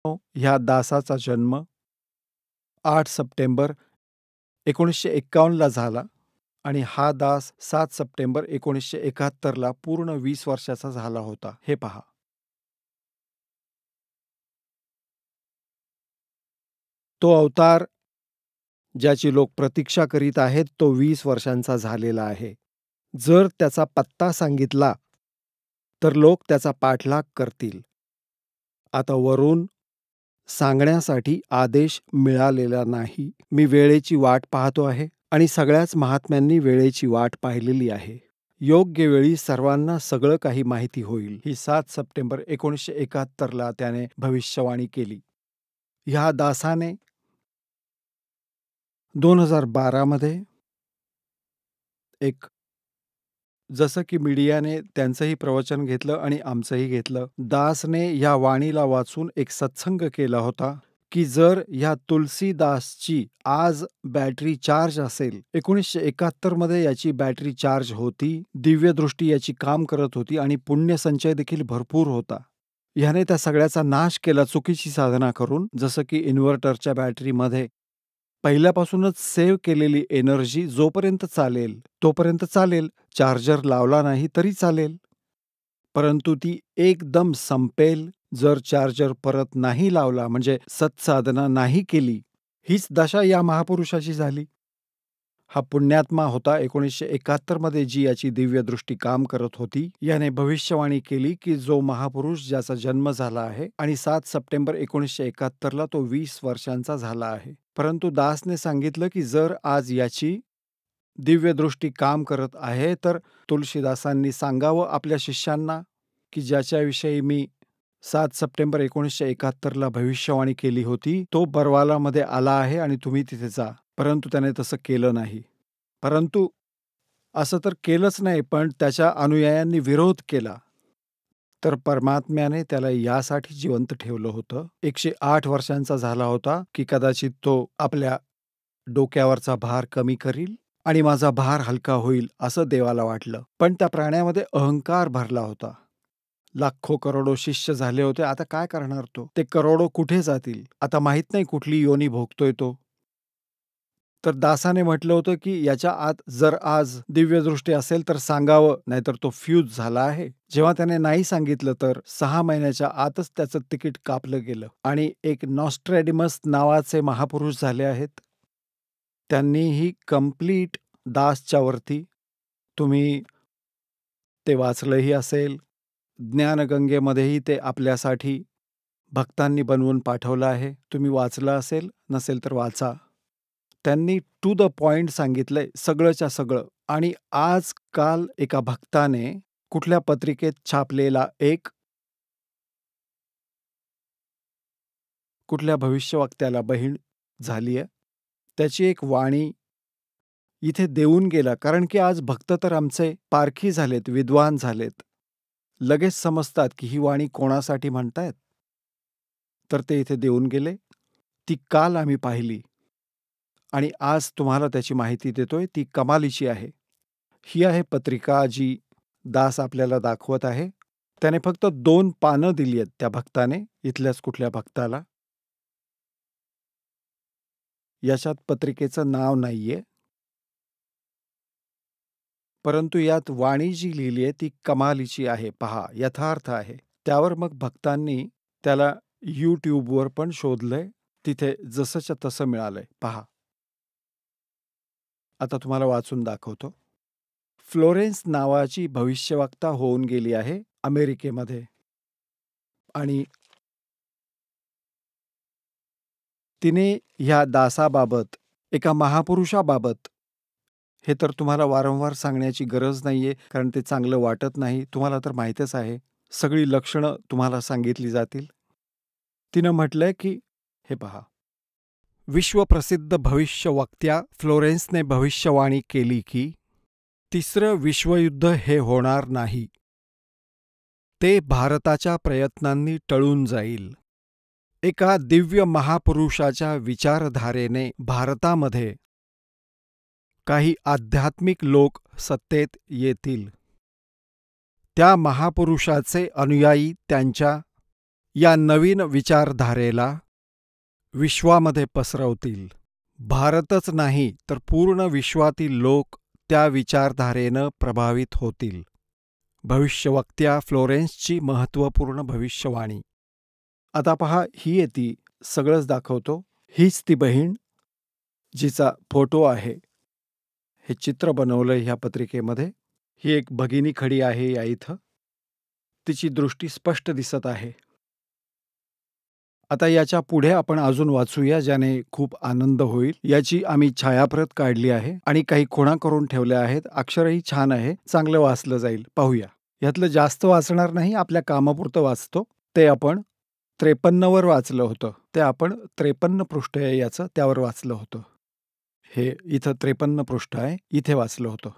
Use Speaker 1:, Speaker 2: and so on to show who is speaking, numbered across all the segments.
Speaker 1: ह्या दासाचा जन्म 8 सप्टेंबर 1951ला झाला आणि हा दास 7 सप्टेंबर 1971ला पूर्ण 20 वर्षाचा झाला होता. हे पहा. तो अवतार ज्याची लोक प्रतीक्षा करीत आहेत तो 20 वर्षांचा झालेला आहे. जर त्याचा पत्ता सांगितला तर लोक त्याचा पाठलाग करतील. आता वरून सांगण्यासाठी आदेश मिळालेला नाही. मी वेळेची वाट पाहतो आहे आणि सगळ्याच महात्म्यांनी वेळेची वाट पाहिलेली आहे. योग्य वेळी सर्वांना सगळं काही माहिती होईल. ही 7 सप्टेंबर 1971ला त्याने भविष्यवाणी केली. ह्या दासाने 2012मध्ये एक जसं की मीडियाने त्यांचंही प्रवचन घेतलं आणि आमचंही घेतलं. दासने या वाणीला वाचून एक सत्संग केला होता की जर ह्या तुलसीदासची आज बॅटरी चार्ज असेल, 1971मध्ये याची बॅटरी चार्ज होती, दिव्यदृष्टी याची काम करत होती आणि पुण्यसंचय देखील भरपूर होता. ह्याने त्या सगळ्याचा नाश केला चुकीची साधना करून. जसं की इन्व्हर्टरच्या बॅटरीमध्ये पहिल्यापासूनच सेव्ह केलेली एनर्जी जोपर्यंत चालेल तोपर्यंत चालेल, चार्जर लावला नाही तरी चालेल, परंतु ती एकदम संपेल जर चार्जर परत नाही लावला, म्हणजे सत्साधना नाही केली. हीच दशा या महापुरुषाची झाली. हा पुण्यात्मा होता. 1971मध्ये जी याची दिव्यदृष्टी काम करत होती, याने भविष्यवाणी केली की जो महापुरुष ज्याचा जन्म झाला आहे आणि 7 सप्टेंबर 1971ला तो 20 वर्षांचा झाला आहे. परंतु दासने सांगितलं की जर आज याची दिव्यदृष्टी काम करत आहे तर तुलसीदासांनी सांगावं आपल्या शिष्यांना की ज्याच्याविषयी मी 7 सप्टेंबर 1971ला भविष्यवाणी केली होती तो बरवालामध्ये आला आहे आणि तुम्ही तिथे जा. परंतु त्याने तसं केलं नाही. परंतु असं तर केलंच नाही, पण त्याच्या अनुयायांनी विरोध केला. तर परमात्म्याने त्याला यासाठी जिवंत ठेवलं होतं. 108 वर्षांचा झाला होता की कदाचित तो आपल्या डोक्यावरचा भार कमी करील आणि माझा भार हलका होईल असं देवाला वाटलं. पण त्या प्राण्यामध्ये अहंकार भरला होता. लाखो करोडो शिष्य झाले होते. आता काय करणार तो? ते करोडो कुठे जातील? आता माहित नाही कुठली योनी भोगतोय तो. तर दासाने म्हटलं होतं की याच्या आत जर आज दिव्यदृष्टी असेल तर सांगावं, नाहीतर तो फ्यूज झाला आहे. जेव्हा त्याने नाही सांगितलं तर 6 महिन्याच्या आतच त्याचं तिकीट कापलं गेलं आणि एक नॉस्ट्रॅडिमस नावाचे महापुरुष झाले आहेत. त्यांनीही कंप्लीट दासच्या वरती, तुम्ही ते वाचलंही असेल, ज्ञानगंगेमध्येही ते आपल्यासाठी भक्तांनी बनवून पाठवलं आहे. तुम्ही वाचलं असेल, नसेल तर वाचा. त्यांनी टू द पॉइंट सांगितलंय सगळंच्या सगळं. आणि आजकाल एका भक्ताने कुठल्या पत्रिकेत छापलेला एक कुठल्या भविष्यवक्त्याला बहीण झालीय, त्याची एक वाणी इथे देऊन गेला. कारण की आज भक्त तर आमचे पारखी झालेत, विद्वान झालेत, लगेच समजतात की ही वाणी कोणासाठी म्हणतायत. तर ते इथे देऊन गेले. ती काल आम्ही पाहिली आणि आज तुम्हाला त्याची माहिती देतोय. ती कमालीची आहे. ही आहे पत्रिका जी दास आपल्याला दाखवत आहे. त्याने फक्त 2 पानं दिली आहेत त्या भक्ताने, इथल्याच कुठल्या भक्ताला. याच्यात पत्रिकेचं नाव नाहीये, परंतु यात वाणी जी लिहिली आहे ती कमालीची आहे. पहा, यथार्थ आहे. त्यावर मग भक्तांनी त्याला YouTubeवर पण शोधलंय. तिथे जसंच्या तसं मिळालंय. पहा, आता तुम्हाला वाचून दाखवतो. फ्लोरेन्स नावाची भविष्यवक्ता होऊन गेली आहे अमेरिकेमध्ये आणि तिने ह्या दासाबाबत, एका महापुरुषाबाबत, हे तर तुम्हाला वारंवार सांगण्याची गरज नाहीये, कारण ते चांगलं वाटत नाही. तुम्हाला तर माहीतच आहे. सगळी लक्षणं तुम्हाला सांगितली जातील. तिनं म्हटलंय की हे पहा, विश्वप्रसिद्ध भविष्यवक्त्या फ्लोरेन्सने भविष्यवाणी केली की 3रं विश्वयुद्ध हे होणार नाही. ते भारताच्या प्रयत्नांनी टळून जाईल. एका दिव्य महापुरुषाच्या विचारधारेने भारतामध्ये काही आध्यात्मिक लोक सत्तेत येतील. त्या महापुरुषाचे अनुयायी त्यांच्या या नवीन विचारधारेला विश्वामध्ये पसरवतील. भारतच नाही तर पूर्ण विश्वातील लोक त्या विचारधारेनं प्रभावित होतील. भविष्यवक्त्या फ्लोरेन्सची महत्त्वपूर्ण भविष्यवाणी. आता पहा, ही आहे ती, सगळंच दाखवतो. हीच ती बहीण जिचा फोटो आहे. हे चित्र बनवलंय ह्या पत्रिकेमध्ये. ही एक भगिनी खडी आहे या इथं. तिची दृष्टी स्पष्ट दिसत आहे. आता याच्या पुढे आपण अजून वाचूया, ज्याने खूप आनंद होईल. याची आम्ही छायाप्रत काढली आहे आणि काही खुणा करून ठेवल्या आहेत. अक्षरही छान आहे, चांगलं वाचलं जाईल. पाहूया. यातलं जास्त वाचणार नाही, आपल्या कामापुरतं वाचतो. ते आपण 53 वर वाचलं होतं. ते आपण 53 पृष्ठ आहे याचं, त्यावर वाचलं होतं. हे इथं 53 पृष्ठ आहे, इथे वाचलं होतं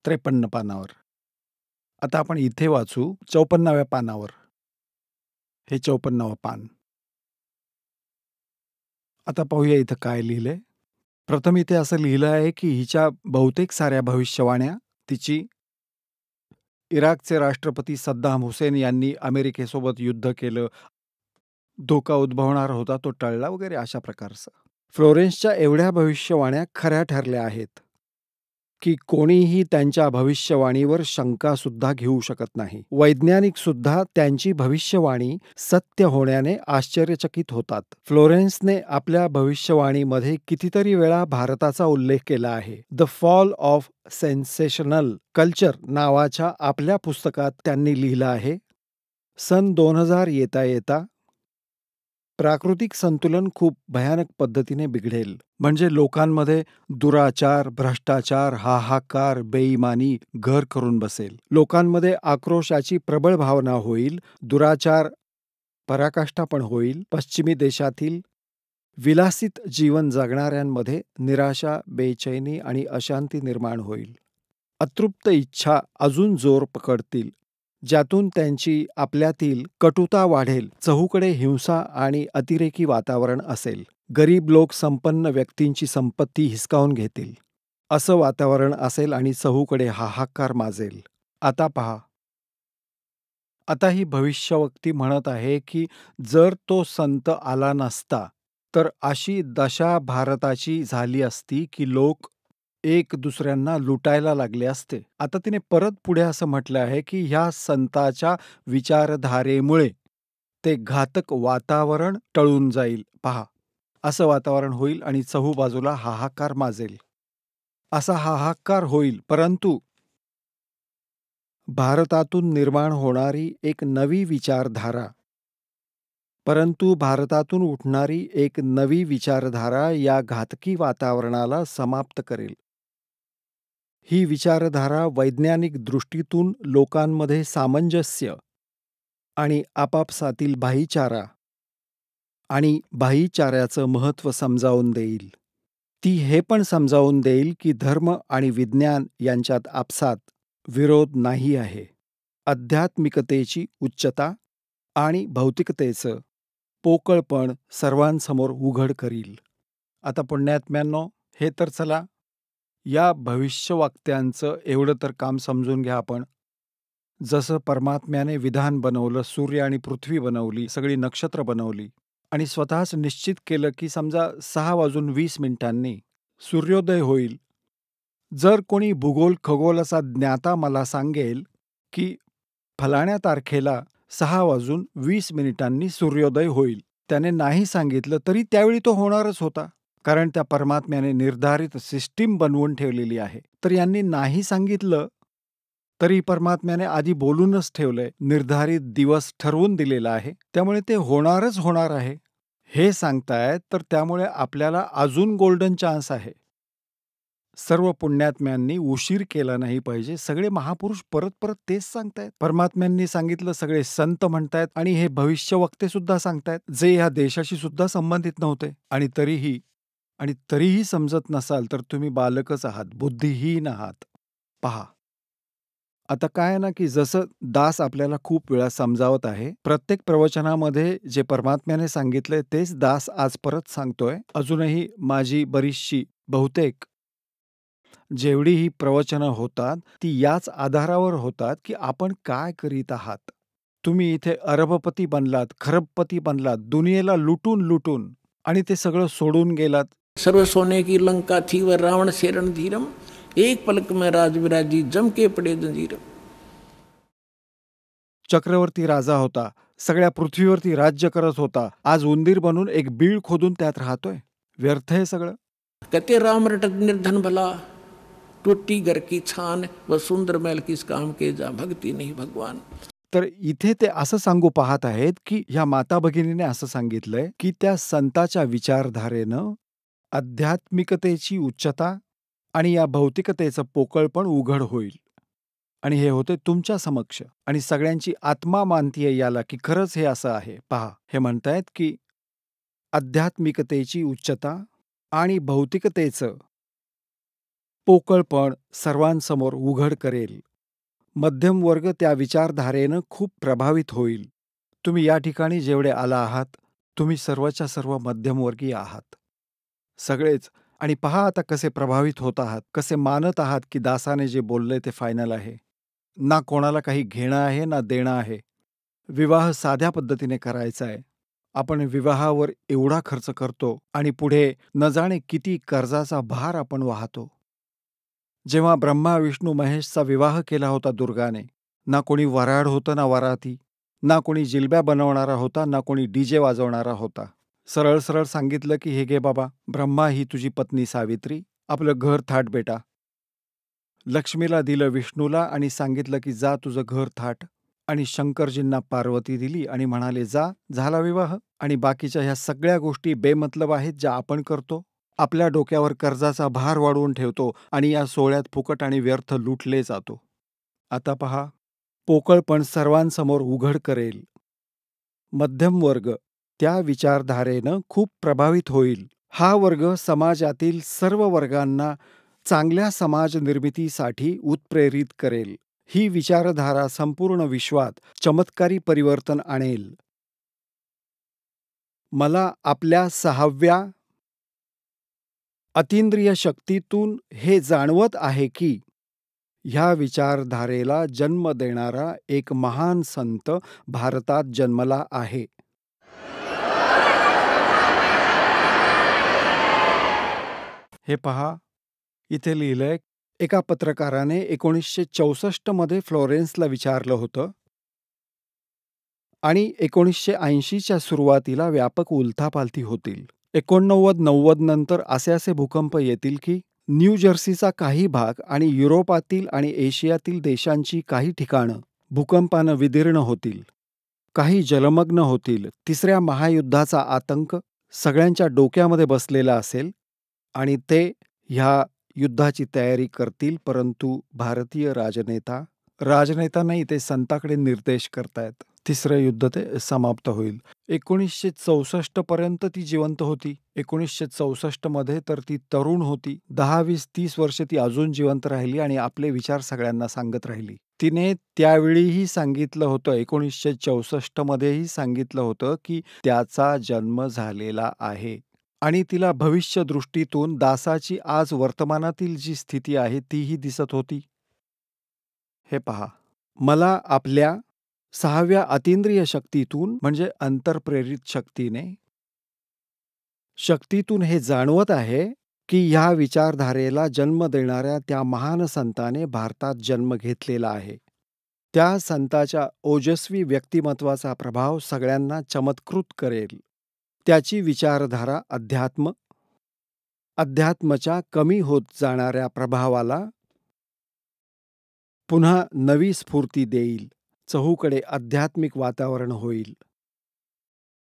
Speaker 1: 53 पानावर. आता आपण इथे वाचू 54व्या पानावर. हे 54वं पान. आता पाहूया इथं काय लिहिलंय. प्रथम इथे असं लिहिलं आहे की हिच्या बहुतेक साऱ्या भविष्यवाण्या तिची इराकचे राष्ट्रपती सद्दाम हुसेन यांनी अमेरिकेसोबत युद्ध केलं, धोका उद्भवणार होता, तो टळला वगैरे अशा प्रकारचं. फ्लोरेन्सच्या एवढ्या भविष्यवाण्या खऱ्या ठरल्या आहेत की कोणीही त्यांच्या भविष्यवाणीवर शंका सुद्धा घेऊ शकत नाही. वैज्ञानिक सुद्धा त्यांची भविष्यवाणी सत्य होण्याने आश्चर्यचकित होतात. फ्लोरेन्सने आपल्या भविष्यवाणीमध्ये कितीतरी वेळा भारताचा उल्लेख केला आहे. The fall of sensational culture नावाच्या आपल्या पुस्तकात त्यांनी लिहिलं आहे, सन 2000 येता येता प्राकृतिक संतुलन खूप भयानक पद्धतीने बिघडेल. म्हणजे लोकांमध्ये दुराचार, भ्रष्टाचार, हाहाकार, बेईमानी घर करून बसेल. लोकांमध्ये आक्रोशाची प्रबळ भावना होईल. दुराचार पराकाष्ठा पण होईल. पश्चिमी देशातील विलासित जीवन जगणाऱ्यांमध्ये निराशा, बेचैनी आणि अशांती निर्माण होईल. अतृप्त इच्छा अजून जोर पकडतील, ज्यातून त्यांची आपल्यातील कटुता वाढेल. चहूकडे हिंसा आणि अतिरेकी वातावरण असेल. गरीब लोक संपन्न व्यक्तींची संपत्ती हिसकावून घेतील, असं वातावरण असेल आणि चहूकडे हाहाकार माजेल. आता पहा, आता ही भविष्यवक्ती म्हणत आहे की जर तो संत आला नसता तर अशी दशा भारताची झाली असती की लोक एक दुसऱ्यांना लुटायला लागले असते. आता तिने परत पुढे असं म्हटलं आहे की ह्या संताच्या विचारधारेमुळे ते घातक वातावरण टळून जाईल. पहा, असं वातावरण होईल आणि चहूबाजूला हाहाकार माजेल. असा हाहाकार होईल, परंतु भारतातून निर्माण होणारी एक नवी विचारधारा भारतातून उठणारी एक नवी विचारधारा या घातकी वातावरणाला समाप्त करेल. ही विचारधारा वैज्ञानिक दृष्टीतून लोकांमध्ये सामंजस्य आणि आपापसातील भाईचारा आणि भाईचाऱ्याचं महत्त्व समजावून देईल. ती हे पण समजावून देईल की धर्म आणि विज्ञान यांच्यात आपसात विरोध नाही आहे. आध्यात्मिकतेची उच्चता आणि भौतिकतेचं पोकळपण सर्वांसमोर उघड करील. आता पुण्यात्म्यांनो, हे तर चला, या भविष्यवक्त्यांचं एवढं तर काम समजून घ्या आपण. जसं परमात्म्याने विधान बनवलं, सूर्य आणि पृथ्वी बनवली, सगळी नक्षत्र बनवली आणि स्वतःच निश्चित केलं की समजा 6:20 सूर्योदय होईल. जर कोणी भूगोल खगोलाचा ज्ञाता मला सांगेल की फलाण्या तारखेला 6:20 सूर्योदय होईल, त्याने नाही सांगितलं तरी त्यावेळी तो होणारच होता, कारण त्या परमात्म्याने निर्धारित सिस्टीम बनवून ठेवलेली आहे. तर यांनी नाही सांगितलं तरी परमात्म्याने आधी बोलूनच ठेवलंय, निर्धारित दिवस ठरवून दिलेला आहे, त्यामुळे ते होणारच होणार आहे हे सांगतायत. तर त्यामुळे आपल्याला अजून गोल्डन चान्स आहे. सर्व पुण्यात्म्यांनी उशीर केला नाही पाहिजे. सगळे महापुरुष परत परत तेच सांगतायत. परमात्म्यांनी सांगितलं, सगळे संत म्हणतायत आणि हे भविष्यवक्ते सुद्धा सांगतायत, जे ह्या देशाशी सुद्धा संबंधित नव्हते. आणि तरीही समजत नसाल तर तुम्ही बालकच आहात, बुद्धिहीन आहात. पहा, आता काय आहे ना की जसं दास आपल्याला खूप वेळा समजावत आहे, प्रत्येक प्रवचनामध्ये जे परमात्म्याने सांगितलंय तेच दास आज परत सांगतोय. अजूनही माझी बरीचशी, बहुतेक जेवढी ही प्रवचनं होतात ती याच आधारावर होतात की आपण काय करीत आहात. तुम्ही इथे अरबपती बनलात, खरबपती बनलात, दुनियेला लुटून आणि ते सगळं सोडून गेलात.
Speaker 2: सर्व सोने की लंका थी व रावण से रणधीरम, एक पलक में राज विराजी जम के पडे जंजीरम.
Speaker 1: चक्रवर्ती राजा होता, सगळ्या पृथ्वीवरती राज्य करत होता. आज उंदीर बनून एक बीळ खोदून त्यात राहतोय. व्यर्थ आहे सगळं.
Speaker 2: कहते राम रटत निर्धन भला, टूटी घर की छान व सुंदर महल किस काम के, जा भक्ती नहीं भगवान.
Speaker 1: तर इथे ते असं सांगू पाहत आहेत, की ह्या माता भगिनीने असं सांगितलंय, की त्या संताच्या विचारधारेनं आध्यात्मिकतेची उच्चता आणि या भौतिकतेचं पोकळपण उघड होईल. आणि हे होते तुमच्या समक्ष आणि सगळ्यांची आत्मा मानतीये याला, की खरंच हे असं आहे. पहा, हे म्हणतायत, की आध्यात्मिकतेची उच्चता आणि भौतिकतेचं पोकळपण सर्वांसमोर उघड करेल. मध्यम वर्ग त्या विचारधारेनं खूप प्रभावित होईल. तुम्ही या ठिकाणी जेवढे आला आहात, तुम्ही सर्वच्या सर्व मध्यमवर्गीय आहात. सगळेच. आणि पहा आता कसे प्रभावित होत आहात, कसे मानत आहात, की दासाने जे बोललंय ते फायनल आहे. ना कोणाला काही घेणं आहे, ना देणं आहे. विवाह साध्या पद्धतीने करायचा आहे. आपण विवाहावर एवढा खर्च करतो आणि पुढे न जाणे किती कर्जाचा भार आपण वाहतो. जेव्हा ब्रह्मा, विष्णू, महेशचा विवाह केला होता दुर्गाने, ना कोणी वऱ्हाड होतं ना वराती, ना कोणी जिलब्या बनवणारा होता, ना कोणी डीजे वाजवणारा होता. सरळ सरळ सांगितलं, की हे घे बाबा, ब्रह्मा ही तुझी पत्नी सावित्री, आपलं घर थाट बेटा. लक्ष्मीला दिलं विष्णूला आणि सांगितलं, की जा तुझं घर थाट. आणि शंकरजींना पार्वती दिली आणि म्हणाले, जा, झाला विवाह. आणि बाकीच्या ह्या सगळ्या गोष्टी बेमतलब आहेत ज्या आपण करतो. आपल्या डोक्यावर कर्जाचा भार वाढवून ठेवतो आणि या सोहळ्यात फुकट आणि व्यर्थ लुटले जातो. आता पहा, पोकळपण सर्वांसमोर उघड करेल. मध्यम वर्ग त्या विचारधारेनं खूप प्रभावित होईल. हा वर्ग समाजातील सर्व वर्गांना चांगल्या समाज निर्मितीसाठी उत्प्रेरित करेल. ही विचारधारा संपूर्ण विश्वात चमत्कारी परिवर्तन आणेल. मला आपल्या 6व्या अतींद्रिय शक्तीतून हे जाणवत आहे, की ह्या विचारधारेला जन्म देणारा एक महान संत भारतात जन्मला आहे. हे पहा, इथे लिहिलंय, एका पत्रकाराने 1964 मध्ये फ्लोरेन्सला विचारलं होतं आणि 1980च्या सुरुवातीला व्यापक उलथापालथी होतील. 89-90 नंतर असे भूकंप येतील, की न्यू जर्सीचा काही भाग आणि युरोपातील आणि एशियातील देशांची काही ठिकाणं भूकंपानं विदीर्ण होतील. काही जलमग्न होतील. तिसऱ्या महायुद्धाचा आतंक सगळ्यांच्या डोक्यामध्ये बसलेला असेल आणि ते ह्या युद्धाची तयारी करतील. परंतु भारतीय राजनेता नाही, ते संताकडे निर्देश करतायत. तिसरं युद्ध ते समाप्त होईल. 1964 पर्यंत ती जिवंत होती. 1964 मध्ये तर ती तरुण होती. 10, 20, 30 वर्ष ती अजून जिवंत राहिली आणि आपले विचार सगळ्यांना सांगत राहिली. तिने त्यावेळीही सांगितलं होतं, 1964 मध्येही सांगितलं होतं, की त्याचा जन्म झालेला आहे. आणि तिला भविष्यदृष्टीतून दासाची आज वर्तमानातील जी स्थिती आहे तीही दिसत होती. हे पहा, मला आपल्या 6व्या अतींद्रिय शक्तीतून म्हणजे अंतर्प्रेरित शक्तीतून हे जाणवत आहे, की ह्या विचारधारेला जन्म देणाऱ्या त्या महान संताने भारतात जन्म घेतलेला आहे. त्या संताच्या ओजस्वी व्यक्तिमत्वाचा प्रभाव सगळ्यांना चमत्कृत करेल. त्याची विचारधारा अध्यात्मच्या कमी होत जाणाऱ्या प्रभावाला पुन्हा नवी स्फूर्ती देईल. चहूकडे आध्यात्मिक वातावरण होईल.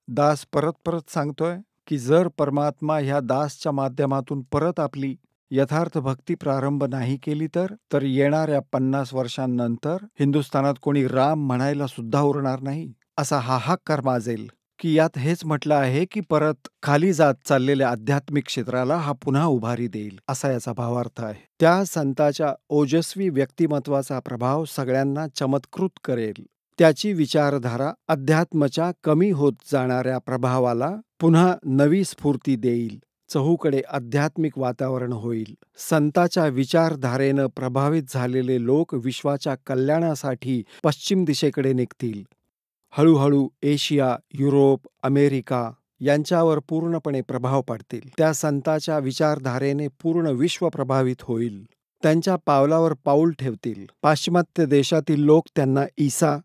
Speaker 1: दास परत सांगतोय, की जर परमात्मा ह्या दासच्या माध्यमातून परत आपली यथार्थ भक्ती प्रारंभ नाही केली तर येणाऱ्या 50 वर्षांनंतर हिंदुस्थानात कोणी राम म्हणायला सुद्धा उरणार नाही. असा हाहाकार माजेल, की यात हेच म्हटलं आहे, की परत खाली जात चाललेल्या आध्यात्मिक क्षेत्राला हा पुन्हा उभारी देईल, असा याचा भावार्थ आहे. त्या संताच्या ओजस्वी व्यक्तिमत्वाचा प्रभाव सगळ्यांना चमत्कृत करेल. त्याची विचारधारा अध्यात्मच्या कमी होत जाणाऱ्या प्रभावाला पुन्हा नवी स्फूर्ती देईल. चहूकडे आध्यात्मिक वातावरण होईल. संताच्या विचारधारेनं प्रभावित झालेले लोक विश्वाच्या कल्याणासाठी पश्चिम दिशेकडे निघतील. हळूहळू एशिया, युरोप, अमेरिका यांच्यावर पूर्णपणे प्रभाव पाडतील. त्या संताच्या विचारधारेने पूर्ण विश्व प्रभावित होईल. त्यांच्या पावलावर पाऊल ठेवतील. पाश्चिमात्य देशातील लोक त्यांना ईसा,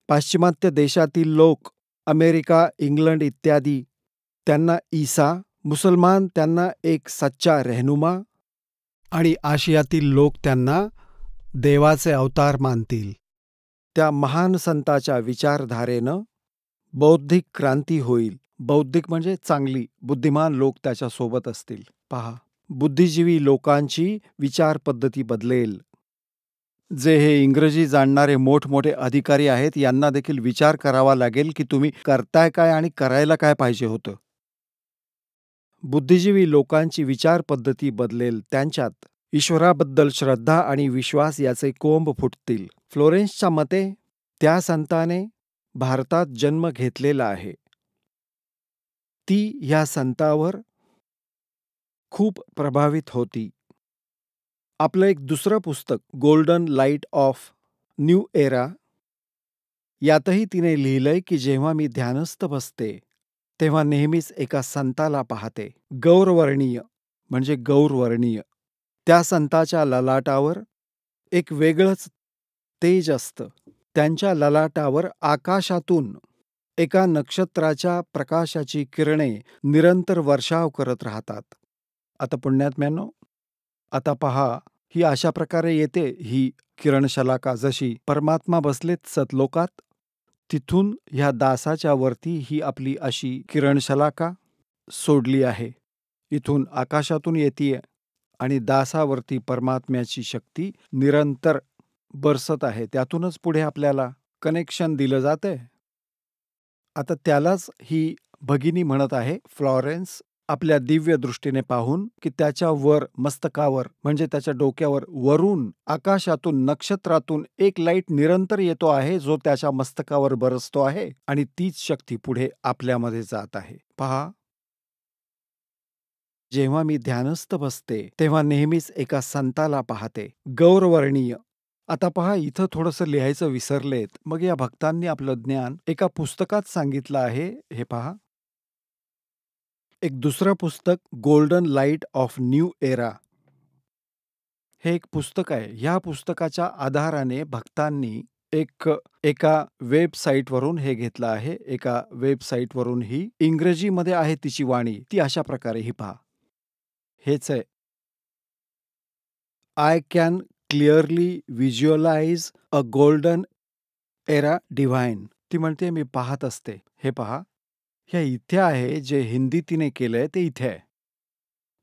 Speaker 1: पाश्चिमात्य देशातील लोक अमेरिका, इंग्लंड इत्यादी त्यांना ईसा, मुसलमान त्यांना एक सच्चा रहनुमा आणि आशियातील लोक त्यांना देवाचे अवतार मानतील. त्या महान संताच्या विचारधारेनं बौद्धिक क्रांती होईल. बौद्धिक म्हणजे चांगली, बुद्धिमान लोक त्याच्या सोबत असतील. पहा, बुद्धिजीवी लोकांची विचार पद्धती बदलेल. जे हे इंग्रजी जाणणारे मोठमोठे अधिकारी आहेत यांना देखील विचार करावा लागेल की तुम्ही करताय काय आणि करायला काय पाहिजे होतं. बुद्धिजीवी लोकांची विचार पद्धती बदलेल. त्यांच्यात ईश्वराबद्दल श्रद्धा आणि विश्वास याचे कोंब फुटतील. फ्लोरेन्सच्या मते त्या संताने भारतात जन्म घेतलेला आहे. ती ह्या संतावर खूप प्रभावित होती. आपलं एक दुसरं पुस्तक golden light of new era यातही तिने लिहिलंय की जेव्हा मी ध्यानस्थ बसते तेव्हा नेहमीच एका संताला पाहते. गौरवर्णीय म्हणजे गौरवर्णीय. त्या संताच्या ललाटावर एक वेगळंच तेज असतं. त्यांच्या ललाटावर आकाशातून एका नक्षत्राच्या प्रकाशाची किरणे निरंतर वर्षाव करत राहतात. आता पुण्यात्म्यांनो, आता पहा, ही अशा प्रकारे येते ही किरणशलाका. जशी परमात्मा बसलेत सतलोकात, तिथून ह्या दासाच्या वरती ही आपली अशी किरणशलाका सोडली आहे. इथून आकाशातून येतीये आणि दासावरती परमात्म्याची शक्ती निरंतर बरसत आहे. त्यातूनच पुढे आपल्याला कनेक्शन दिलं जातंय. आता त्यालाच ही भगिनी म्हणत आहे फ्लॉरेन्स, आपल्या दिव्य दृष्टीने पाहून की त्याच्या वर मस्तकावर म्हणजे त्याच्या डोक्यावर वरून आकाशातून नक्षत्रातून एक लाईट निरंतर येतो आहे जो त्याच्या मस्तकावर बरसतो आहे आणि तीच शक्ती पुढे आपल्यामध्ये जात आहे. पहा, जेव्हा मी ध्यानस्थ बसते तेव्हा नेहमीच एका संताला पाहते. गौरवर्णीय. आता पहा, इथं थोडंसं लिहायचं विसरलेत. मग या भक्तांनी आपलं ज्ञान एका पुस्तकात सांगितलं आहे. हे पहा, एक दुसरं पुस्तक golden light of new era हे एक पुस्तक आहे. ह्या पुस्तकाच्या आधाराने भक्तांनी एका वेबसाईटवरून हे घेतलं आहे. एका वेबसाईटवरून ही इंग्रजीमध्ये आहे तिची वाणी. ती अशा प्रकारे ही पहा, हेच आहे. I can clearly visualise a golden era divine. ती म्हणते मी पाहत असते. हे पहा, ह्या इथे आहे. जे हिंदी तिने केलंय ते इथे आहे.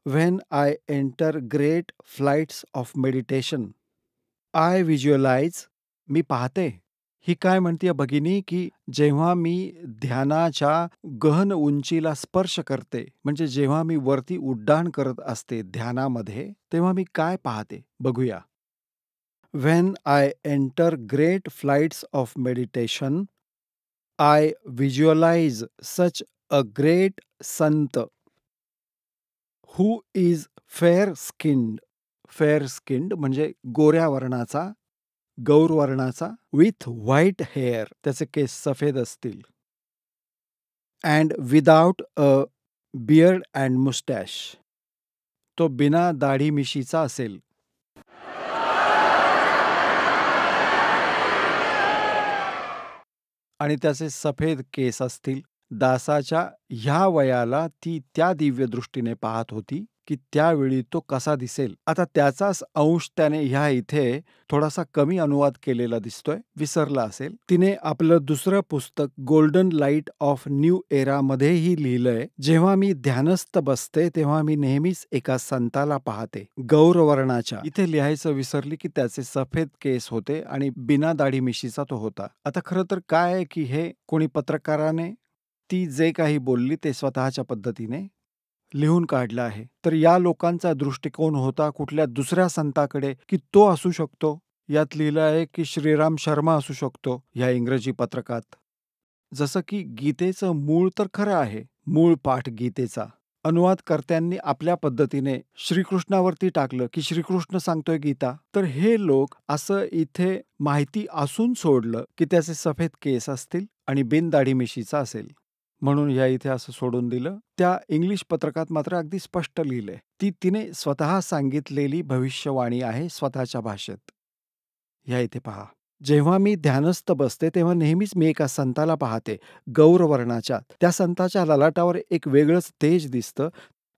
Speaker 1: When I enter great flights of meditation I visualise. मी पाहते. ही काय म्हणते भगिनी की जेव्हा मी ध्यानाच्या गहन उंचीला स्पर्श करते, म्हणजे जेव्हा मी वरती उड्डाण करत असते ध्यानामध्ये, तेव्हा मी काय पाहते बघूया. When I enter great flights of meditation I visualise such a great saint who is fair skinned. Fair skinned म्हणजे गोऱ्या वर्णाचा, गौरवर्णाचा, विथ व्हाईट हेअर, त्याचे केस सफेद असतील, and without a beard and moustache. तो बिना दाढी मिशीचा असेल. आणि त्याचे सफेद केस असतील. दासाच्या ह्या वयाला ती त्या दिव्य दृष्टीने पाहत होती की त्यावेळी तो कसा दिसेल. आता त्याचाच अंश त्याने ह्या इथे थोडासा कमी अनुवाद केलेला दिसतोय, विसरला असेल. तिने आपलं दुसरं पुस्तक golden light of new era मध्येही लिहिलंय, जेव्हा मी ध्यानस्थ बसते तेव्हा मी नेहमीच एका संताला पाहते. गौरवर्णाच्या. इथे लिहायचं विसरली की त्याचे सफेद केस होते आणि बिना दाढी मिशीचा तो होता. आता खरं तर काय आहे की हे कोणी पत्रकाराने ती जे काही बोलली ते स्वतःच्या पद्धतीने लिहून काढलं आहे. तर या लोकांचा दृष्टिकोन होता कुठल्या दुसऱ्या संताकडे की तो असू शकतो. यात लिहिलं आहे की श्रीराम शर्मा असू शकतो या इंग्रजी पत्रकात. जसं की गीतेचं मूळ तर खरं आहे, मूळ पाठ गीतेचा, अनुवादकर्त्यांनी आपल्या पद्धतीने श्रीकृष्णावरती टाकलं की श्रीकृष्ण सांगतोय गीता, तर हे लोक असं इथे माहिती असून सोडलं की त्याचे सफेद केस असतील आणि बिनदाढी मिशीचा असेल, म्हणून या इथे असं सोडून दिलं. त्या इंग्लिश पत्रकात मात्र अगदी स्पष्ट लिहिलंय. ती तिने स्वतः सांगितलेली भविष्यवाणी आहे स्वतःच्या भाषेत. ह्या इथे पहा. जेव्हा मी ध्यानस्थ बसते तेव्हा नेहमीच मी एका संताला पाहते, गौरवर्णाच्या. त्या संताच्या ललाटावर एक वेगळंच तेज दिसतं.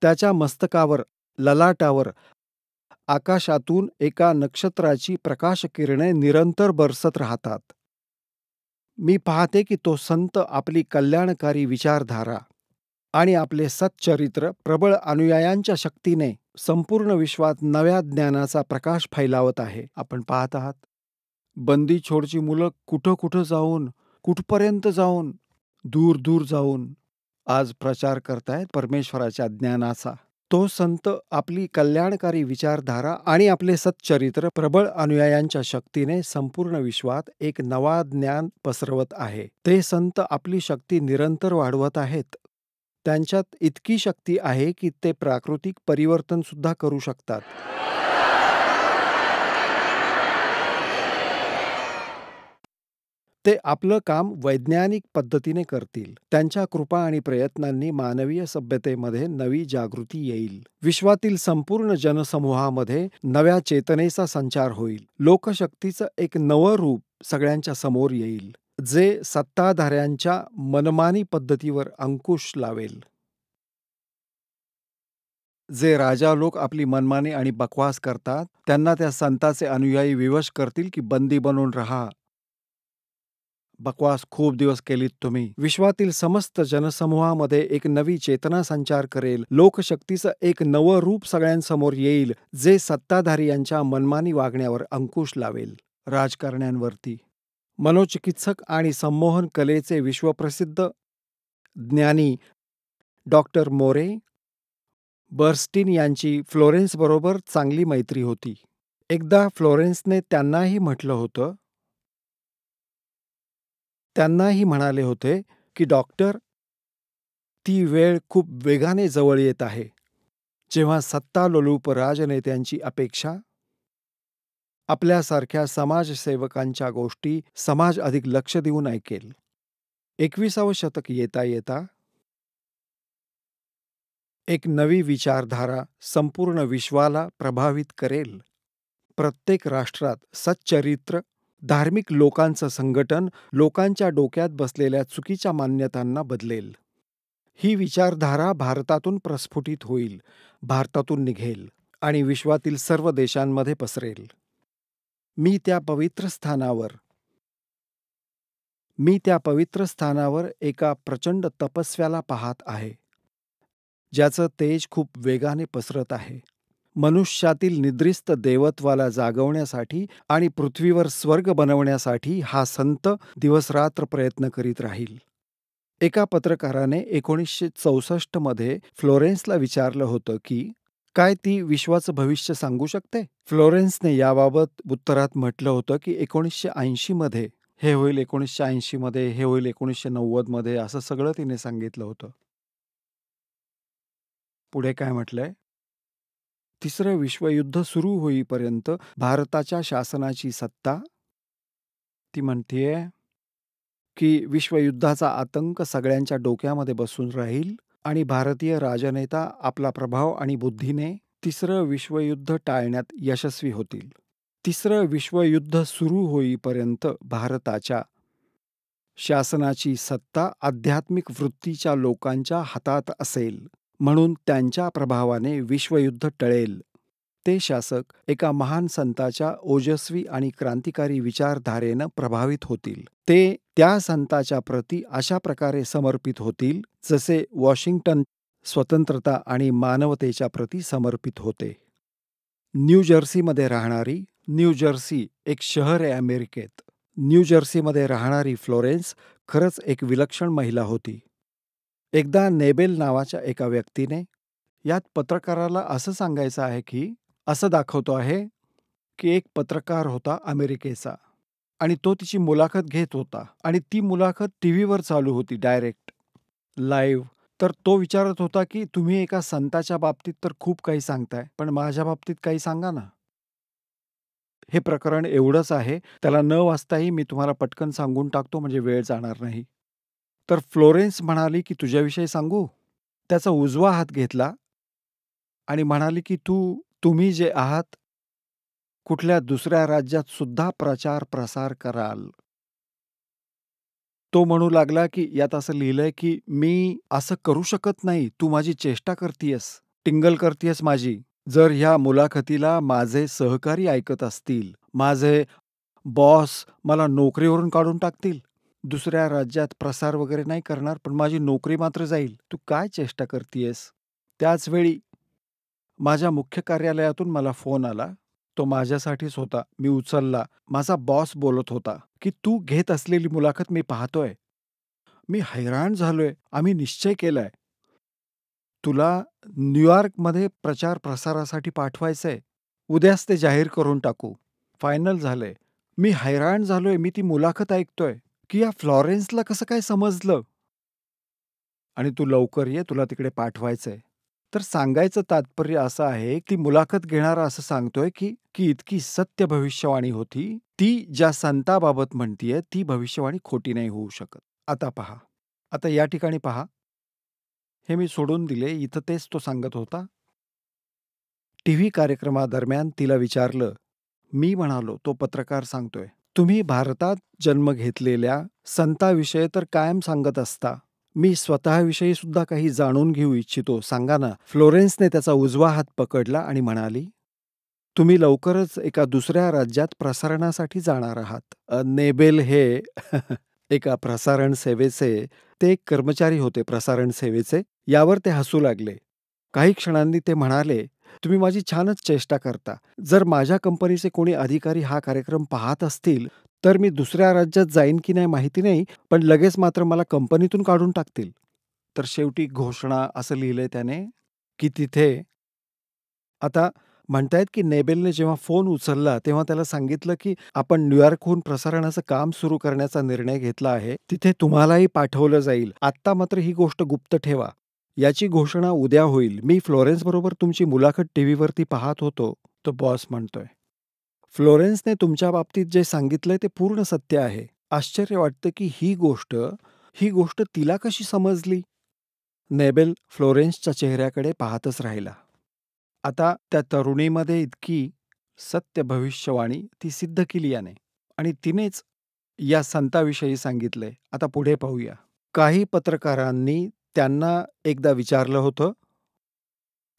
Speaker 1: त्याच्या मस्तकावर, ललाटावर आकाशातून एका नक्षत्राची प्रकाशकिरणे निरंतर बरसत राहतात. मी पाहते की तो संत आपली कल्याणकारी विचारधारा आणि आपले सच्चरित्र प्रबळ अनुयायांच्या शक्तीने संपूर्ण विश्वात नव्या ज्ञानाचा प्रकाश फैलावत आहे. आपण पाहत आहात. बंदी छोडची मुलं कुठं कुठं जाऊन, कुठपर्यंत जाऊन, दूर दूर जाऊन आज प्रचार करतायत परमेश्वराच्या ज्ञानाचा. तो संत आपली कल्याणकारी विचारधारा आणि आपले सच्चरित्र प्रबळ अनुयायांच्या शक्तीने संपूर्ण विश्वात एक नवा ज्ञान पसरवत आहे. ते संत आपली शक्ती निरंतर वाढवत आहेत. त्यांच्यात इतकी शक्ती आहे की ते प्राकृतिक परिवर्तन सुद्धा करू शकतात. ते आपलं काम वैज्ञानिक पद्धतीने करतील. त्यांच्या कृपा आणि प्रयत्नांनी मानवीय सभ्यतेमध्ये नवी जागृती येईल. विश्वातील संपूर्ण जनसमूहामध्ये नव्या चेतनेचा संचार होईल. लोकशक्तीचं एक नवं रूप सगळ्यांच्या समोर येईल, जे सत्ताधाऱ्यांच्या मनमानी पद्धतीवर अंकुश लावेल. जे राजा लोक आपली मनमानी आणि बकवास करतात, त्यांना त्या संताचे अनुयायी विवश करतील की बंदी बनून राहा. बकवास खूप दिवस केलीत तुम्ही. विश्वातील समस्त जनसमूहामध्ये एक नवी चेतना संचार करेल. लोकशक्तीचं एक नवं रूप सगळ्यांसमोर येईल, जे सत्ताधारी यांच्या मनमानी वागण्यावर अंकुश लावेल. राजकारण्यांवरती. मनोचिकित्सक आणि संमोहन कलेचे विश्वप्रसिद्ध ज्ञानी डॉक्टर मोरे बर्स्टीन यांची फ्लोरेन्सबरोबर चांगली मैत्री होती. एकदा फ्लोरेन्सने त्यांनाही म्हणाले होते की डॉक्टर, ती वेळ खूप वेगाने जवळ येत आहे, जेव्हा सत्तालोलुप राजनेत्यांची अपेक्षा आपल्यासारख्या समाजसेवकांच्या गोष्टी समाज अधिक लक्ष देऊन ऐकेल. 21वं शतक येता येता एक नवी विचारधारा संपूर्ण विश्वाला प्रभावित करेल. प्रत्येक राष्ट्रात सच्चरित्र, धार्मिक लोकांचं संघटन लोकांच्या डोक्यात बसलेल्या चुकीच्या मान्यतांना बदलेल. ही विचारधारा भारतातून प्रस्फुटित होईल, भारतातून निघेल आणि विश्वातील सर्व देशांमध्ये पसरेल. मी त्या पवित्र स्थानावर एका प्रचंड तपस्व्याला पाहत आहे, ज्याचं तेज खूप वेगाने पसरत आहे. मनुष्यातील निद्रिस्त देवत्वाला जागवण्यासाठी आणि पृथ्वीवर स्वर्ग बनवण्यासाठी हा संत दिवसरात्र प्रयत्न करीत राहील. एका पत्रकाराने 1964 मध्ये फ्लोरेन्सला विचारलं होतं की काय ती विश्वाचं भविष्य सांगू शकते. फ्लोरेन्सने याबाबत उत्तरात म्हटलं होतं की 1980 मध्ये हे होईल, 1980 मध्ये हे होईल, 1990 मध्ये, असं सगळं तिने सांगितलं होतं. पुढे काय म्हटलंय? तिसरं विश्वयुद्ध सुरू होईपर्यंत भारताच्या शासनाची सत्ता, ती म्हणतेय की विश्वयुद्धाचा आतंक सगळ्यांच्या डोक्यामध्ये बसून राहील आणि भारतीय राजनेता आपला प्रभाव आणि बुद्धीने तिसरं विश्वयुद्ध टाळण्यात यशस्वी होतील. तिसरं विश्वयुद्ध सुरू होईपर्यंत भारताच्या शासनाची सत्ता आध्यात्मिक वृत्तीच्या लोकांच्या हातात असेल, म्हणून त्यांच्या प्रभावाने विश्वयुद्ध टळेल. ते शासक एका महान संताच्या ओजस्वी आणि क्रांतिकारी विचारधारेनं प्रभावित होतील. ते त्या संताच्या प्रती अशा प्रकारे समर्पित होतील जसे वॉशिंग्टन स्वतंत्रता आणि मानवतेच्या प्रती समर्पित होते. न्यू जर्सीमध्ये राहणारी, न्यू जर्सी एक शहर आहे अमेरिकेत, न्यू जर्सीमध्ये राहणारी फ्लोरेन्स खरंच एक विलक्षण महिला होती. एकदा नेबेल नावाच्या एका व्यक्तीने, यात पत्रकाराला असं सांगायचं आहे की असं दाखवतो आहे की एक पत्रकार होता अमेरिकेचा आणि तो तिची मुलाखत घेत होता आणि ती मुलाखत टीव्हीवर चालू होती, डायरेक्ट लाईव्ह. तर तो विचारत होता, की तुम्ही एका संताच्या बाबतीत तर खूप काही सांगताय, पण माझ्या बाबतीत काही सांगा ना. हे प्रकरण एवढंच आहे, त्याला न वाचताही मी तुम्हाला पटकन सांगून टाकतो म्हणजे वेळ जाणार नाही. तर फ्लोरेन्स म्हणाली, की तुझ्याविषयी सांगू? त्याचा उजवा हात घेतला आणि म्हणाली, की तुम्ही जे आहात, कुठल्या दुसऱ्या राज्यात सुद्धा प्रचार-प्रसार कराल. तो म्हणू लागला, की यात असं लिहिलंय, की "मी असं करू शकत नाही. तू माझी चेष्टा करतीयस, टिंगल करतीयस माझी. जर ह्या मुलाखतीला माझे सहकारी ऐकत असतील, माझे बॉस मला नोकरीवरून काढून टाकतील. दुसऱ्या राज्यात प्रसार वगैरे नाही करणार, पण माझी नोकरी मात्र जाईल. तू काय चेष्टा करतीयस?" त्याच वेळी माझ्या मुख्य कार्यालयातून मला फोन आला. तो माझ्यासाठीच होता. मी उचलला. माझा बॉस बोलत होता, की "तू घेत असलेली मुलाखत मी पाहतोय. मी हैराण झालोय. आम्ही निश्चय केलाय. तुला न्यूयॉर्कमध्ये प्रचार-प्रसारासाठी पाठवायचंय. उद्याच ते जाहीर करून टाकू. फायनल झालंय." मी हैराण झालोय. मी ती मुलाखत ऐकतोय, की या फ्लॉरेन्सला कसं काय समजलं? आणि तू लवकर ये, तुला तिकडे पाठवायचंय. तर सांगायचं तात्पर्य असं आहे, ती मुलाखत घेणारा असं सांगतोय, की की इतकी सत्य भविष्यवाणी होती, ती ज्या संताबाबत म्हणतीये, ती भविष्यवाणी खोटी नाही होऊ शकत. आता पहा, आता या ठिकाणी पहा, हे मी सोडून दिले. इथं तेच तो सांगत होता. टीव्ही कार्यक्रमादरम्यान तिला विचारलं. मी म्हणालो, तो पत्रकार सांगतोय, "तुम्ही भारतात जन्म घेतलेल्या संताविषयी तर कायम सांगत असता. मी स्वतःविषयी सुद्धा काही जाणून घेऊ इच्छितो. सांगा ना." फ्लोरेन्सने त्याचा उजवा हात पकडला आणि म्हणाली, "तुम्ही लवकरच एका दुसऱ्या राज्यात प्रसारणासाठी जाणार आहात." नेबेल हे एका प्रसारण सेवेचे ते एक कर्मचारी होते प्रसारण सेवेचे. यावर ते हसू लागले. काही क्षणांनी ते म्हणाले, "तुम्ही माझी छानच चेष्टा करता. जर माझ्या कंपनीचे कोणी अधिकारी हा कार्यक्रम पाहत असतील, तर मी दुसऱ्या राज्यात जाईन की नाही माहिती नाही, पण लगेच मात्र मला कंपनीतून काढून टाकतील." तर शेवटी घोषणा असं लिहिलंय त्याने, की तिथे आता म्हणतायत, की नेबेलने जेव्हा फोन उचलला, तेव्हा त्याला सांगितलं, की "आपण न्यूयॉर्कहून प्रसारणाचं काम सुरू करण्याचा निर्णय घेतला आहे. तिथे तुम्हालाही पाठवलं जाईल. आत्ता मात्र ही गोष्ट गुप्त ठेवा. याची घोषणा उद्या होईल. मी फ्लोरेन्सबरोबर तुमची मुलाखत टीव्हीवरती पाहत होतो." तो बॉस म्हणतोय. "फ्लोरेन्सने तुमच्या बाबतीत जे सांगितलंय ते पूर्ण सत्य आहे. आश्चर्य वाटतं, की ही गोष्ट तिला कशी समजली?" नेबेल फ्लोरेन्सच्या चेहऱ्याकडे पाहतच राहिला. आता त्या तरुणीमध्ये इतकी सत्य भविष्यवाणी ती सिद्ध केली याने आणि तिनेच या संताविषयी सांगितलंय. आता पुढे पाहूया. काही पत्रकारांनी त्यांना एकदा विचारलं होतं,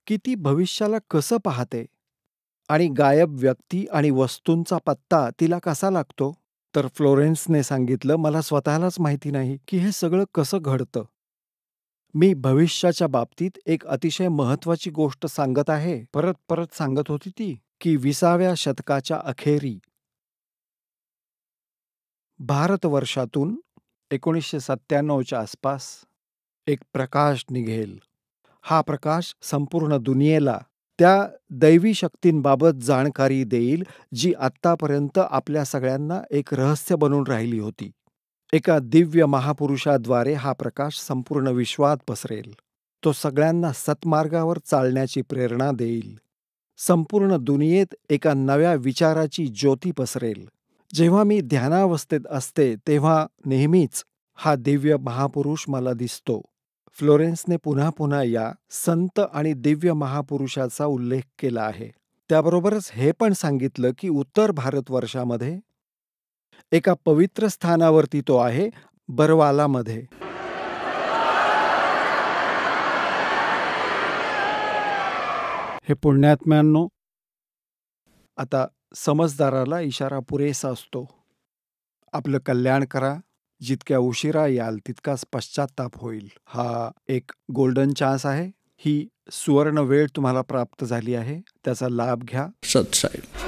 Speaker 1: की ती भविष्याला कसं पाहते आणि गायब व्यक्ती आणि वस्तूंचा पत्ता तिला कसा लागतो? तर फ्लोरेन्सने सांगितलं, "मला स्वतःलाच माहिती नाही, की हे सगळं कसं घडतं. मी भविष्याच्या बाबतीत एक अतिशय महत्वाची गोष्ट सांगत आहे." परत परत सांगत होती ती, की 20व्या शतकाच्या अखेरी भारतवर्षातून 1997च्या आसपास एक प्रकाश निघेल. हा प्रकाश संपूर्ण दुनियेला त्या दैवी शक्तींबाबत जाणकारी देईल, जी आत्तापर्यंत आपल्या सगळ्यांना एक रहस्य बनून राहिली होती. एका दिव्य महापुरुषाद्वारे हा प्रकाश संपूर्ण विश्वात पसरेल. तो सगळ्यांना सत्मार्गावर चालण्याची प्रेरणा देईल. संपूर्ण दुनियेत एका नव्या विचाराची ज्योती पसरेल. जेव्हा मी ध्यानावस्थेत असते, तेव्हा नेहमीच हा दिव्य महापुरुष मला दिसतो. फ्लोरेन्सने पुन्हा पुन्हा या संत आणि दिव्य महापुरुषाचा उल्लेख केला आहे. त्याबरोबरच हे पण सांगितलं, की उत्तर भारतवर्षामध्ये एका पवित्र स्थानावरती तो आहे, बरवालामध्ये. हे पुण्यात्म्यांनो, आता समजदाराला इशारा पुरेसा असतो. आपलं कल्याण करा. जितक्या उशिरा याल तितकाच पश्चात्ताप होईल. हा एक गोल्डन चान्स आहे. ही सुवर्ण वेळ तुम्हाला प्राप्त झाली आहे. त्याचा लाभ घ्या.
Speaker 2: सत साहेब.